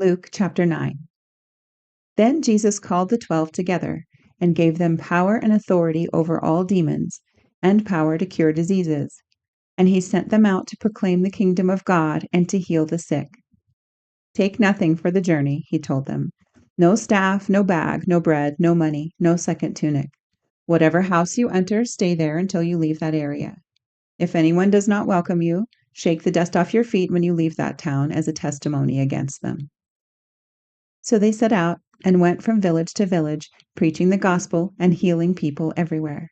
Luke chapter 9. Then Jesus called the 12 together and gave them power and authority over all demons and power to cure diseases. And he sent them out to proclaim the kingdom of God and to heal the sick. Take nothing for the journey, he told them. No staff, no bag, no bread, no money, no second tunic. Whatever house you enter, stay there until you leave that area. If anyone does not welcome you, shake the dust off your feet when you leave that town as a testimony against them. So they set out and went from village to village, preaching the gospel and healing people everywhere.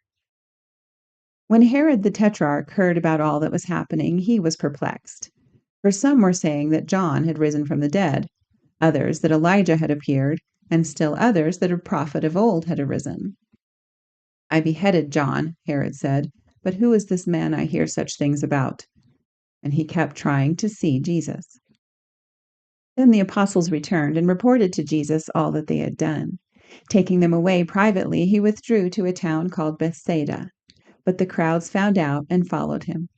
When Herod the Tetrarch heard about all that was happening, he was perplexed. For some were saying that John had risen from the dead, others that Elijah had appeared, and still others that a prophet of old had arisen. I beheaded John, Herod said, but who is this man I hear such things about? And he kept trying to see Jesus. Then the apostles returned and reported to Jesus all that they had done. Taking them away privately, he withdrew to a town called Bethsaida. But the crowds found out and followed him.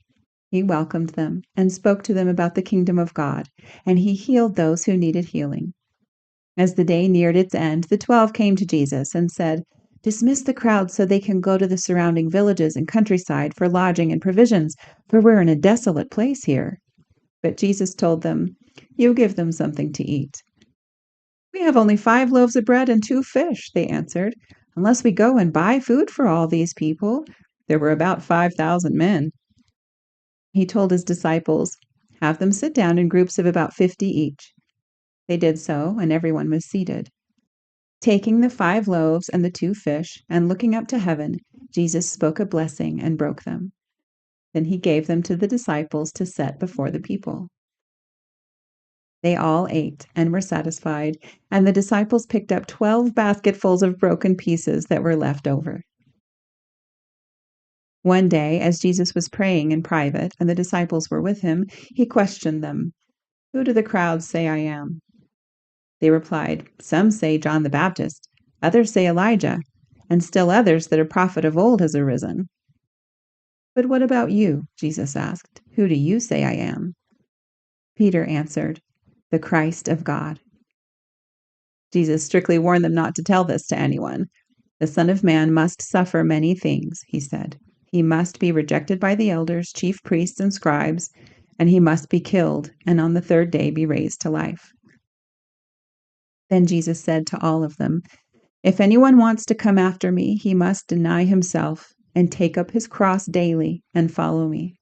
He welcomed them and spoke to them about the kingdom of God, and he healed those who needed healing. As the day neared its end, the 12 came to Jesus and said, "Dismiss the crowds so they can go to the surrounding villages and countryside for lodging and provisions, for we're in a desolate place here." But Jesus told them, "You give them something to eat." "We have only 5 loaves of bread and 2 fish," they answered, "unless we go and buy food for all these people." There were about 5,000 men. He told his disciples, "Have them sit down in groups of about 50 each." They did so, and everyone was seated. Taking the 5 loaves and the 2 fish, and looking up to heaven, Jesus spoke a blessing and broke them. Then he gave them to the disciples to set before the people. They all ate and were satisfied, and the disciples picked up 12 basketfuls of broken pieces that were left over. One day, as Jesus was praying in private and the disciples were with him, he questioned them, "Who do the crowds say I am?" They replied, "Some say John the Baptist, others say Elijah, and still others that a prophet of old has arisen." "But what about you?" Jesus asked. "Who do you say I am?" Peter answered, "The Christ of God." Jesus strictly warned them not to tell this to anyone. "The Son of Man must suffer many things," he said. "He must be rejected by the elders, chief priests, and scribes, and he must be killed, and on the 3rd day be raised to life." Then Jesus said to all of them, "If anyone wants to come after me, he must deny himself and take up his cross daily and follow me.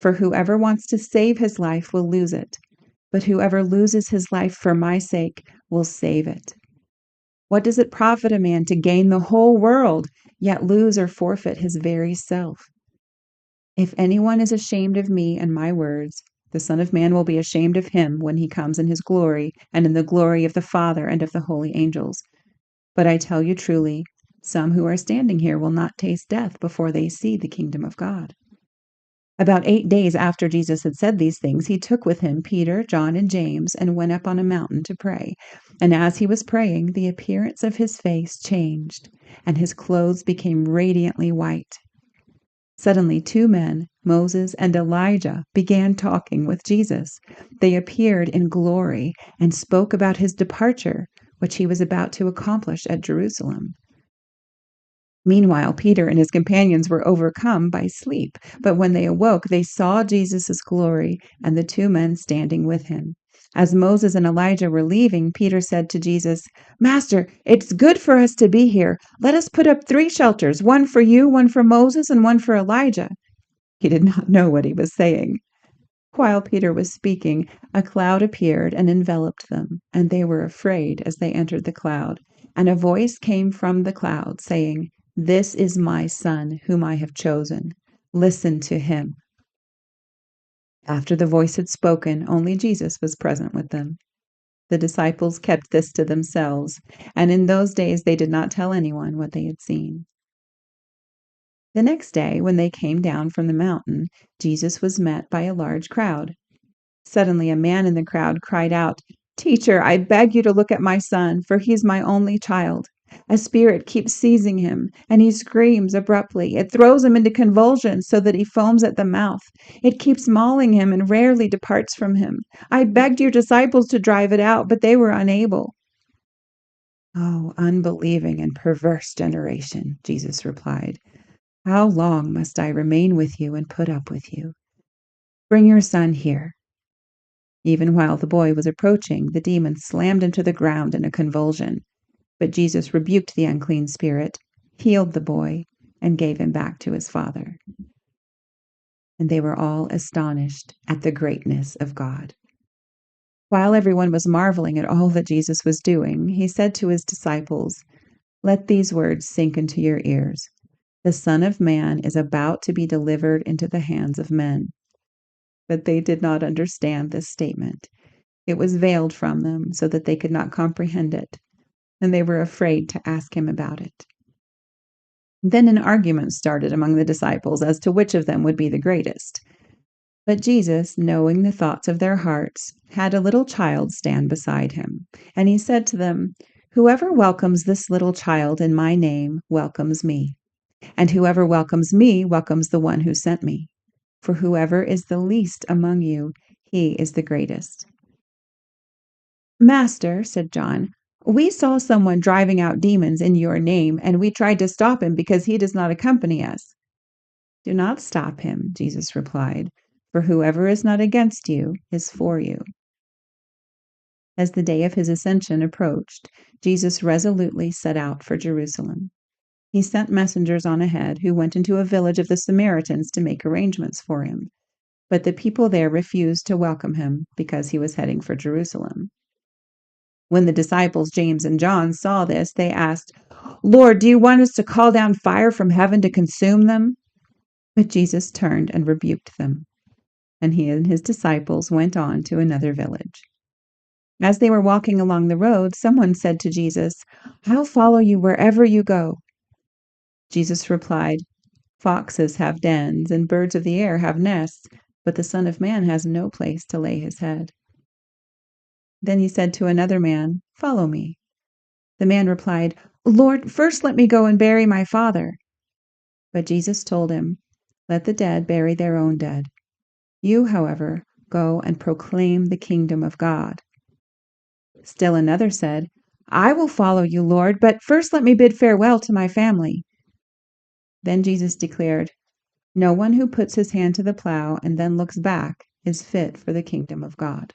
For whoever wants to save his life will lose it, but whoever loses his life for my sake will save it. What does it profit a man to gain the whole world, yet lose or forfeit his very self? If anyone is ashamed of me and my words, the Son of Man will be ashamed of him when he comes in his glory and in the glory of the Father and of the holy angels. But I tell you truly, some who are standing here will not taste death before they see the kingdom of God." About 8 days after Jesus had said these things, he took with him Peter, John, and James, and went up on a mountain to pray. And as he was praying, the appearance of his face changed, and his clothes became radiantly white. Suddenly 2 men, Moses and Elijah, began talking with Jesus. They appeared in glory and spoke about his departure, which he was about to accomplish at Jerusalem. Meanwhile, Peter and his companions were overcome by sleep, but when they awoke, they saw Jesus' glory and the 2 men standing with him. As Moses and Elijah were leaving, Peter said to Jesus, "Master, it's good for us to be here. Let us put up 3 shelters, one for you, one for Moses, and one for Elijah." He did not know what he was saying. While Peter was speaking, a cloud appeared and enveloped them, and they were afraid as they entered the cloud. And a voice came from the cloud, saying, "This is my Son, whom I have chosen. Listen to him." After the voice had spoken, only Jesus was present with them. The disciples kept this to themselves, and in those days they did not tell anyone what they had seen. The next day, when they came down from the mountain, Jesus was met by a large crowd. Suddenly a man in the crowd cried out, "Teacher, I beg you to look at my son, for he is my only child. A spirit keeps seizing him, and he screams abruptly. It throws him into convulsions so that he foams at the mouth. It keeps mauling him and rarely departs from him. I begged your disciples to drive it out, but they were unable." "Oh, unbelieving and perverse generation," Jesus replied. "How long must I remain with you and put up with you? Bring your son here." Even while the boy was approaching, the demon slammed him to the ground in a convulsion. But Jesus rebuked the unclean spirit, healed the boy, and gave him back to his father. And they were all astonished at the greatness of God. While everyone was marveling at all that Jesus was doing, he said to his disciples, "Let these words sink into your ears. The Son of Man is about to be delivered into the hands of men." But they did not understand this statement. It was veiled from them so that they could not comprehend it, and they were afraid to ask him about it. Then an argument started among the disciples as to which of them would be the greatest. But Jesus, knowing the thoughts of their hearts, had a little child stand beside him, and he said to them, "Whoever welcomes this little child in my name welcomes me, and whoever welcomes me welcomes the one who sent me. For whoever is the least among you, he is the greatest." "Master," said John, "we saw someone driving out demons in your name, and we tried to stop him because he does not accompany us." "Do not stop him," Jesus replied, "for whoever is not against you is for you." As the day of his ascension approached, Jesus resolutely set out for Jerusalem. He sent messengers on ahead who went into a village of the Samaritans to make arrangements for him. But the people there refused to welcome him because he was heading for Jerusalem. When the disciples James and John saw this, they asked, "Lord, do you want us to call down fire from heaven to consume them?" But Jesus turned and rebuked them, and he and his disciples went on to another village. As they were walking along the road, someone said to Jesus, "I'll follow you wherever you go." Jesus replied, "Foxes have dens and birds of the air have nests, but the Son of Man has no place to lay his head." Then he said to another man, "Follow me." The man replied, "Lord, first let me go and bury my father." But Jesus told him, "Let the dead bury their own dead. You, however, go and proclaim the kingdom of God." Still another said, "I will follow you, Lord, but first let me bid farewell to my family." Then Jesus declared, "No one who puts his hand to the plow and then looks back is fit for the kingdom of God."